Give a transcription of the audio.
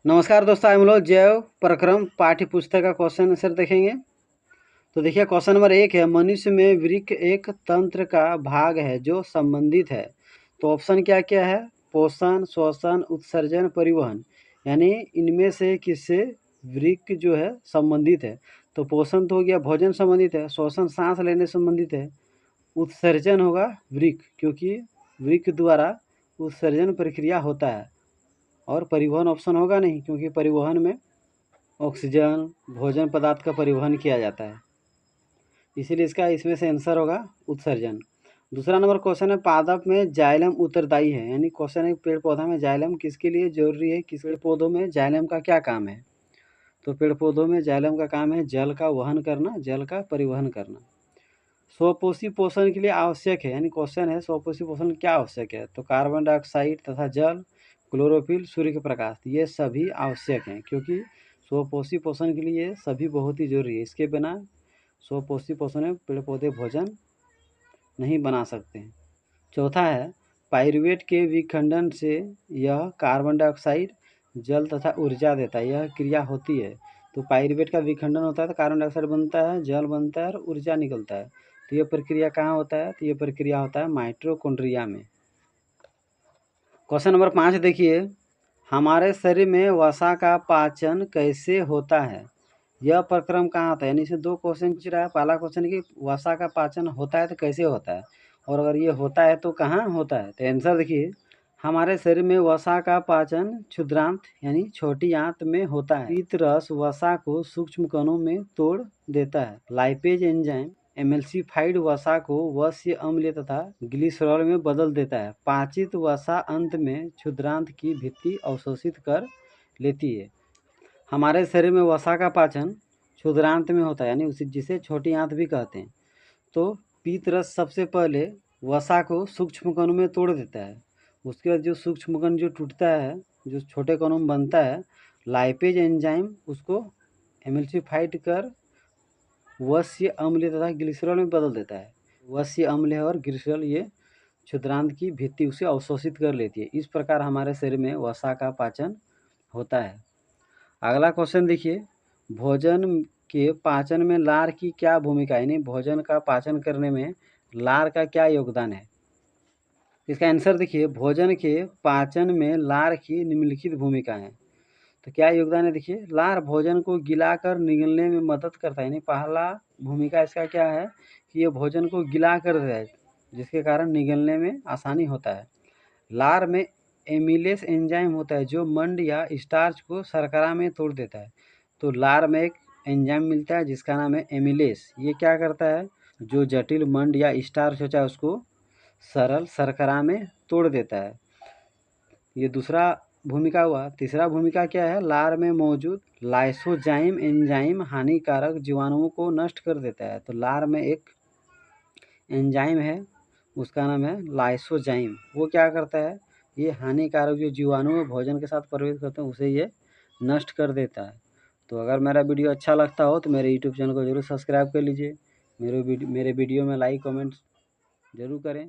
नमस्कार दोस्तों, हम लोग जैव प्रक्रम पाठ्य पुस्तक का क्वेश्चन आंसर देखेंगे। तो देखिए क्वेश्चन नंबर 1 है, मनुष्य में वृक्क एक तंत्र का भाग है जो संबंधित है। तो ऑप्शन क्या क्या है? पोषण, श्वसन, उत्सर्जन, परिवहन। यानी इनमें से किससे वृक्क जो है संबंधित है? तो पोषण तो हो गया, भोजन संबंधित है। श्वसन सांस लेने संबंधित है। उत्सर्जन होगा वृक्क, क्योंकि वृक्क द्वारा उत्सर्जन प्रक्रिया होता है। और परिवहन ऑप्शन होगा नहीं, क्योंकि परिवहन में ऑक्सीजन, भोजन पदार्थ का परिवहन किया जाता है, इसीलिए इसका इसमें से आंसर होगा उत्सर्जन। दूसरा नंबर क्वेश्चन है, पादप में जाइलम उत्तरदायी है। यानी क्वेश्चन है पेड़ पौधा में जाइलम किसके लिए जरूरी है, किस पेड़ पौधों में जाइलम का क्या काम है? तो पेड़ पौधों में जाइलम का काम है जल का वहन करना, जल का परिवहन करना। स्वपोषी पोषण के लिए आवश्यक है। यानी क्वेश्चन है स्वपोषी पोषण क्या आवश्यक है? तो कार्बन डाइऑक्साइड तथा जल, क्लोरोफिल, सूर्य के प्रकाश, ये सभी आवश्यक हैं, क्योंकि स्वपोषी पोषण के लिए सभी बहुत ही जरूरी है। इसके बिना स्वपोषी पोषण में पेड़ पौधे भोजन नहीं बना सकते हैं। चौथा है, पाइरुवेट के विखंडन से यह कार्बन डाइऑक्साइड, जल तथा ऊर्जा देता है, यह क्रिया होती है। तो पाइरुवेट का विखंडन होता है तो कार्बन डाइऑक्साइड बनता है, जल बनता है और ऊर्जा निकलता है। तो ये प्रक्रिया कहाँ होता है? तो ये प्रक्रिया होता है माइटोकॉन्ड्रिया में। क्वेश्चन नंबर 5 देखिए, हमारे शरीर में वसा का पाचन कैसे होता है? यह प्रक्रम कहाँ होता है? यानी इसे दो क्वेश्चन पूछ रहा है। पहला क्वेश्चन कि वसा का पाचन होता है तो कैसे होता है, और अगर ये होता है तो कहाँ होता है? तो आंसर देखिए, हमारे शरीर में वसा का पाचन क्षुद्रांत यानी छोटी आंत में होता है। पीत रस वसा को सूक्ष्म कणों में तोड़ देता है। लाइपेज एंजाइम एमल्सिफाइड वसा को वस्य अम्ल तथा ग्लिसरॉल में बदल देता है। पाचित वसा अंत में क्षुद्रांत की भित्ति अवशोषित कर लेती है। हमारे शरीर में वसा का पाचन क्षुद्रांत में होता है, यानी उसे जिसे छोटी आंत भी कहते हैं। तो पीत रस सबसे पहले वसा को सूक्ष्म कणों में तोड़ देता है। उसके बाद जो सूक्ष्म कण जो टूटता है, जो छोटे कणों में बनता है, लाइपेज एंजाइम उसको एमल्सिफाइड कर वस्य अम्ल तथा ग्लिसरॉल में बदल देता है। वस्य अम्ल और ग्लिसरॉल ये क्षुद्रांत की भित्ति उसे अवशोषित कर लेती है। इस प्रकार हमारे शरीर में वसा का पाचन होता है। अगला क्वेश्चन देखिए, भोजन के पाचन में लार की क्या भूमिका है? यानी भोजन का पाचन करने में लार का क्या योगदान है? इसका आंसर देखिए, भोजन के पाचन में लार की निम्नलिखित भूमिका है। तो क्या योगदान है? देखिए, लार भोजन को गिला कर निगलने में मदद करता है। यानी पहला भूमिका इसका क्या है कि ये भोजन को गिला कर देता है, जिसके कारण निगलने में आसानी होता है। लार में एमिलेस एंजाइम होता है जो मंड या स्टार्च को शर्करा में तोड़ देता है। तो लार में एक एंजाइम मिलता है जिसका नाम है एमिलेस। ये क्या करता है? जो जटिल मंड या स्टार्च होता है उसको सरल शर्करा में तोड़ देता है। ये दूसरा भूमिका हुआ। तीसरा भूमिका क्या है? लार में मौजूद लाइसोजाइम एंजाइम हानिकारक जीवाणुओं को नष्ट कर देता है। तो लार में एक एंजाइम है, उसका नाम है लाइसोजाइम। वो क्या करता है? ये हानिकारक जो जीवाणु भोजन के साथ प्रवेश करते हैं उसे ये नष्ट कर देता है। तो अगर मेरा वीडियो अच्छा लगता हो तो मेरे यूट्यूब चैनल को जरूर सब्सक्राइब कर लीजिए। मेरे वीडियो में लाइक कमेंट जरूर करें।